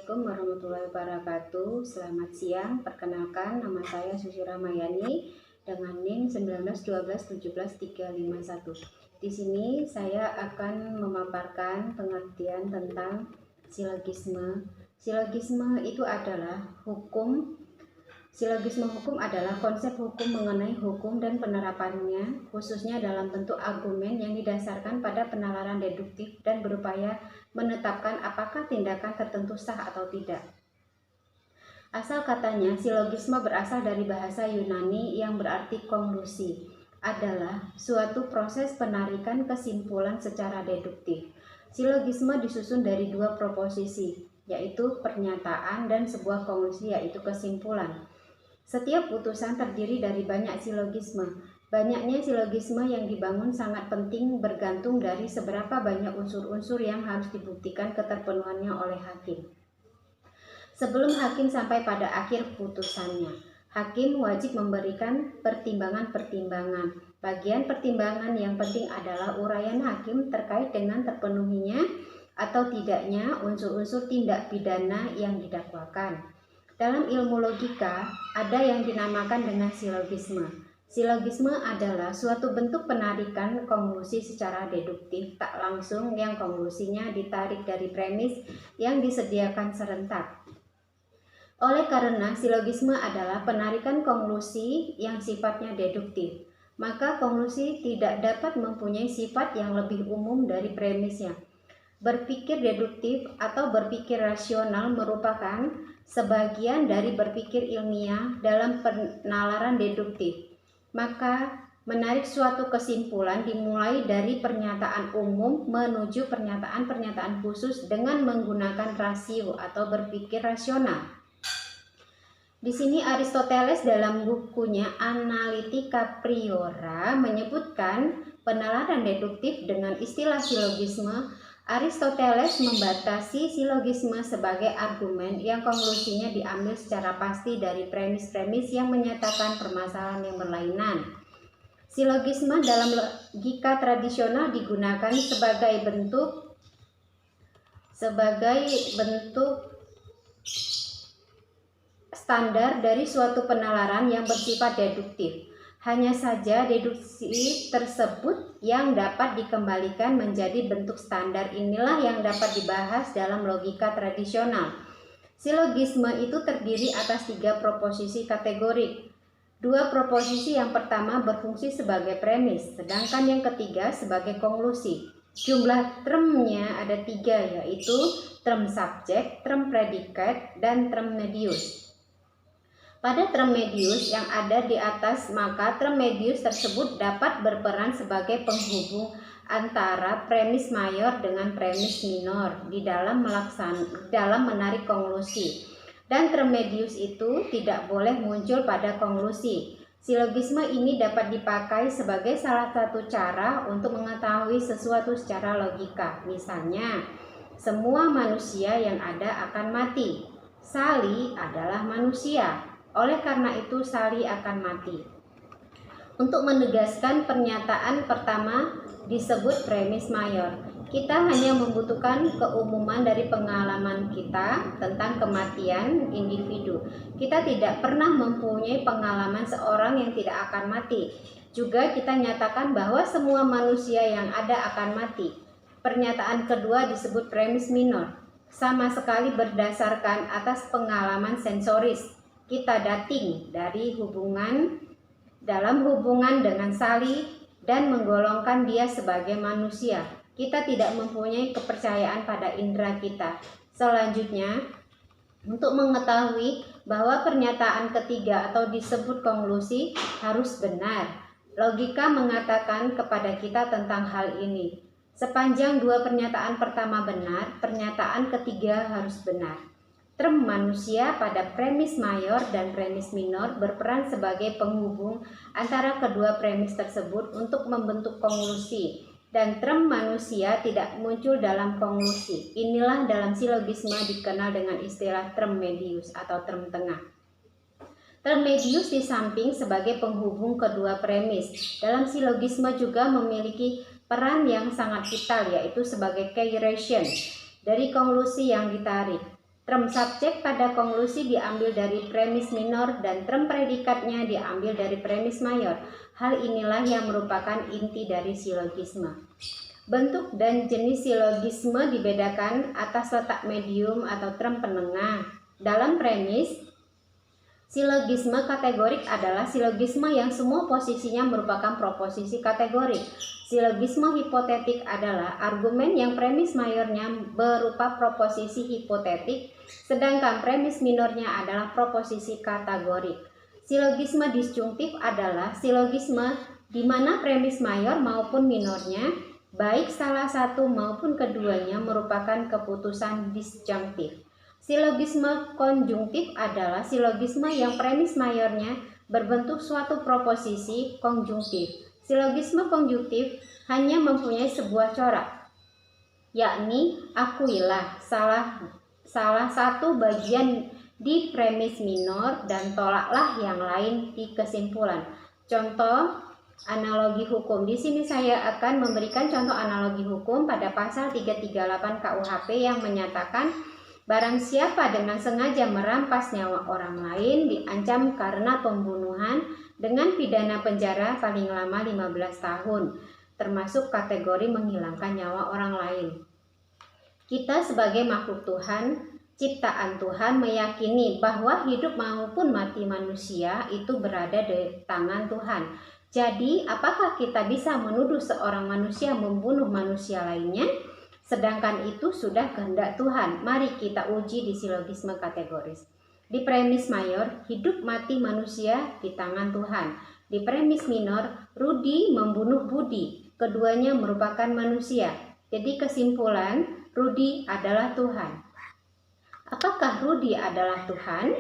Assalamualaikum warahmatullahi wabarakatuh. Selamat siang. Perkenalkan, nama saya Susi Ramayani dengan NIM 191217351. Di sini saya akan memaparkan pengertian tentang silogisme. Silogisme itu adalah Silogisme hukum adalah konsep hukum mengenai hukum dan penerapannya, khususnya dalam bentuk argumen yang didasarkan pada penalaran deduktif dan berupaya menetapkan apakah tindakan tertentu sah atau tidak. Asal katanya, silogisme berasal dari bahasa Yunani yang berarti konklusi, adalah suatu proses penarikan kesimpulan secara deduktif. Silogisme disusun dari dua proposisi, yaitu pernyataan dan sebuah konklusi, yaitu kesimpulan. Setiap putusan terdiri dari banyak silogisme. Banyaknya silogisme yang dibangun sangat penting bergantung dari seberapa banyak unsur-unsur yang harus dibuktikan keterpenuhannya oleh hakim. Sebelum hakim sampai pada akhir putusannya, hakim wajib memberikan pertimbangan-pertimbangan. Bagian pertimbangan yang penting adalah uraian hakim terkait dengan terpenuhinya atau tidaknya unsur-unsur tindak pidana yang didakwakan. Dalam ilmu logika, ada yang dinamakan dengan silogisme. Silogisme adalah suatu bentuk penarikan konklusi secara deduktif tak langsung yang konklusinya ditarik dari premis yang disediakan serentak. Oleh karena silogisme adalah penarikan konklusi yang sifatnya deduktif, maka konklusi tidak dapat mempunyai sifat yang lebih umum dari premisnya. Berpikir deduktif atau berpikir rasional merupakan sebagian dari berpikir ilmiah dalam penalaran deduktif. Maka menarik suatu kesimpulan dimulai dari pernyataan umum menuju pernyataan-pernyataan khusus dengan menggunakan rasio atau berpikir rasional. Di sini Aristoteles dalam bukunya Analytica Priora menyebutkan penalaran deduktif dengan istilah silogisme. Aristoteles membatasi silogisme sebagai argumen yang konklusinya diambil secara pasti dari premis-premis yang menyatakan permasalahan yang berlainan. Silogisme dalam logika tradisional digunakan sebagai bentuk standar dari suatu penalaran yang bersifat deduktif. Hanya saja deduksi tersebut yang dapat dikembalikan menjadi bentuk standar inilah yang dapat dibahas dalam logika tradisional. Silogisme itu terdiri atas 3 proposisi kategorik. 2 proposisi yang pertama berfungsi sebagai premis, sedangkan yang ketiga sebagai konklusi. Jumlah termnya ada 3, yaitu term subjek, term predikat, dan term medius. Pada term medius yang ada di atas, maka term medius tersebut dapat berperan sebagai penghubung antara premis mayor dengan premis minor di dalam menarik konklusi. Dan term medius itu tidak boleh muncul pada konklusi. Silogisme ini dapat dipakai sebagai salah satu cara untuk mengetahui sesuatu secara logika. Misalnya, semua manusia yang ada akan mati. Sally adalah manusia. Oleh karena itu Sally akan mati. Untuk menegaskan pernyataan pertama disebut premis mayor. Kita hanya membutuhkan keumuman dari pengalaman kita tentang kematian individu. Kita tidak pernah mempunyai pengalaman seorang yang tidak akan mati. Juga kita nyatakan bahwa semua manusia yang ada akan mati. Pernyataan kedua disebut premis minor. Sama sekali berdasarkan atas pengalaman sensoris. Kita dating dari dalam hubungan dengan Sally dan menggolongkan dia sebagai manusia. Kita tidak mempunyai kepercayaan pada indera kita. Selanjutnya, untuk mengetahui bahwa pernyataan ketiga atau disebut konklusi harus benar, logika mengatakan kepada kita tentang hal ini. Sepanjang 2 pernyataan pertama benar, pernyataan ketiga harus benar. Term manusia pada premis mayor dan premis minor berperan sebagai penghubung antara kedua premis tersebut untuk membentuk konklusi, dan term manusia tidak muncul dalam konklusi. Inilah dalam silogisme dikenal dengan istilah term medius atau term tengah. Term medius di samping sebagai penghubung kedua premis, dalam silogisme juga memiliki peran yang sangat vital, yaitu sebagai key ration dari konklusi yang ditarik. Term subjek pada konklusi diambil dari premis minor dan term predikatnya diambil dari premis mayor. Hal inilah yang merupakan inti dari silogisme. Bentuk dan jenis silogisme dibedakan atas letak medium atau term penengah. Dalam premis, silogisme kategorik adalah silogisme yang semua posisinya merupakan proposisi kategorik. Silogisme hipotetik adalah argumen yang premis mayornya berupa proposisi hipotetik, sedangkan premis minornya adalah proposisi kategorik. Silogisme disjungtif adalah silogisme di mana premis mayor maupun minornya, baik salah satu maupun keduanya, merupakan keputusan disjunktif. Silogisme konjungtif adalah silogisme yang premis mayornya berbentuk suatu proposisi konjungtif. Silogisme konjungtif hanya mempunyai sebuah corak, yakni akuilah salah satu bagian di premis minor dan tolaklah yang lain di kesimpulan. Contoh analogi hukum. Di sini saya akan memberikan contoh analogi hukum pada pasal 338 KUHP yang menyatakan barang siapa dengan sengaja merampas nyawa orang lain diancam karena pembunuhan dengan pidana penjara paling lama 15 tahun, termasuk kategori menghilangkan nyawa orang lain. Kita sebagai makhluk Tuhan, ciptaan Tuhan, meyakini bahwa hidup maupun mati manusia itu berada di tangan Tuhan. Jadi, apakah kita bisa menuduh seorang manusia membunuh manusia lainnya? Sedangkan itu sudah kehendak Tuhan. Mari kita uji di silogisme kategoris. Di premis mayor, hidup mati manusia di tangan Tuhan. Di premis minor, Rudi membunuh Budi. Keduanya merupakan manusia. Jadi kesimpulan, Rudi adalah Tuhan. Apakah Rudi adalah Tuhan?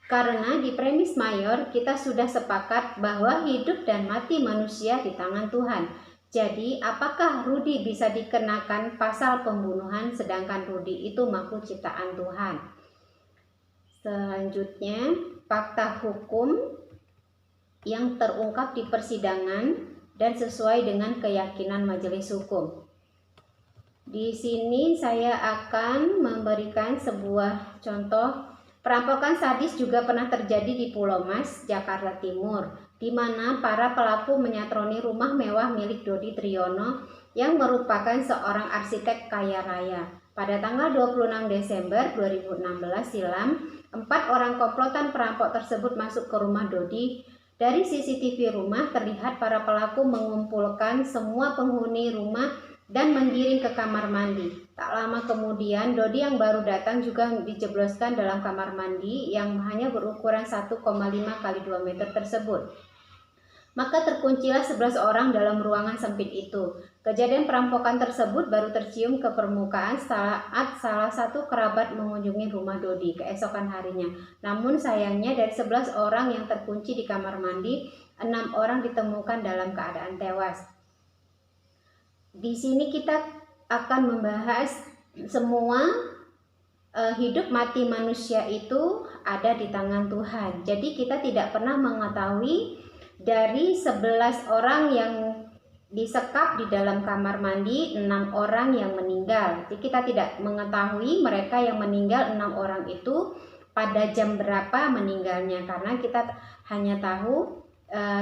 Karena di premis mayor kita sudah sepakat bahwa hidup dan mati manusia di tangan Tuhan. Jadi, apakah Rudi bisa dikenakan pasal pembunuhan sedangkan Rudi itu makhluk ciptaan Tuhan? Selanjutnya, fakta hukum yang terungkap di persidangan dan sesuai dengan keyakinan majelis hukum. Di sini saya akan memberikan sebuah contoh. Perampokan sadis juga pernah terjadi di Pulau Mas, Jakarta Timur, di mana para pelaku menyatroni rumah mewah milik Dodi Triyono yang merupakan seorang arsitek kaya raya. Pada tanggal 26 Desember 2016 silam, 4 orang komplotan perampok tersebut masuk ke rumah Dodi. Dari CCTV rumah terlihat para pelaku mengumpulkan semua penghuni rumah dan menggiring ke kamar mandi. Tak lama kemudian, Dodi yang baru datang juga dijebloskan dalam kamar mandi yang hanya berukuran 1,5 x 2 meter tersebut. Maka terkuncilah 11 orang dalam ruangan sempit itu. Kejadian perampokan tersebut baru tercium ke permukaan saat salah satu kerabat mengunjungi rumah Dodi keesokan harinya. Namun sayangnya dari 11 orang yang terkunci di kamar mandi, 6 orang ditemukan dalam keadaan tewas. Di sini kita akan membahas semua hidup mati manusia itu ada di tangan Tuhan. Jadi kita tidak pernah mengetahui dari 11 orang yang disekap di dalam kamar mandi, 6 orang yang meninggal. Jadi kita tidak mengetahui mereka yang meninggal 6 orang itu pada jam berapa meninggalnya, karena kita hanya tahu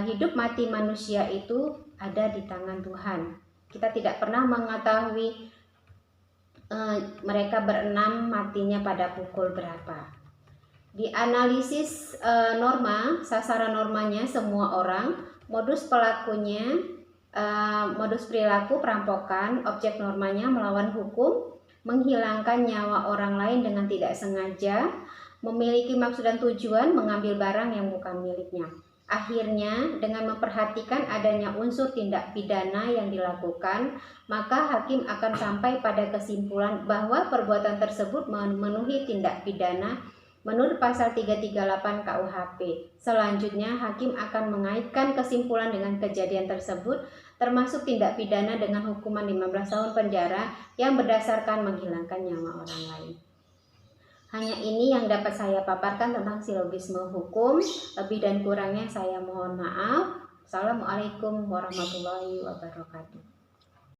hidup mati manusia itu ada di tangan Tuhan. Kita tidak pernah mengetahui mereka berenam matinya pada pukul berapa. Di analisis norma, sasaran normanya semua orang, modus pelakunya, modus perilaku perampokan, objek normanya melawan hukum, menghilangkan nyawa orang lain dengan tidak sengaja, memiliki maksud dan tujuan mengambil barang yang bukan miliknya. Akhirnya, dengan memperhatikan adanya unsur tindak pidana yang dilakukan, maka hakim akan sampai pada kesimpulan bahwa perbuatan tersebut memenuhi tindak pidana menurut pasal 338 KUHP. Selanjutnya, hakim akan mengaitkan kesimpulan dengan kejadian tersebut, termasuk tindak pidana dengan hukuman 15 tahun penjara yang berdasarkan menghilangkan nyawa orang lain. Hanya ini yang dapat saya paparkan tentang silogisme hukum. Lebih dan kurangnya saya mohon maaf. Assalamualaikum warahmatullahi wabarakatuh.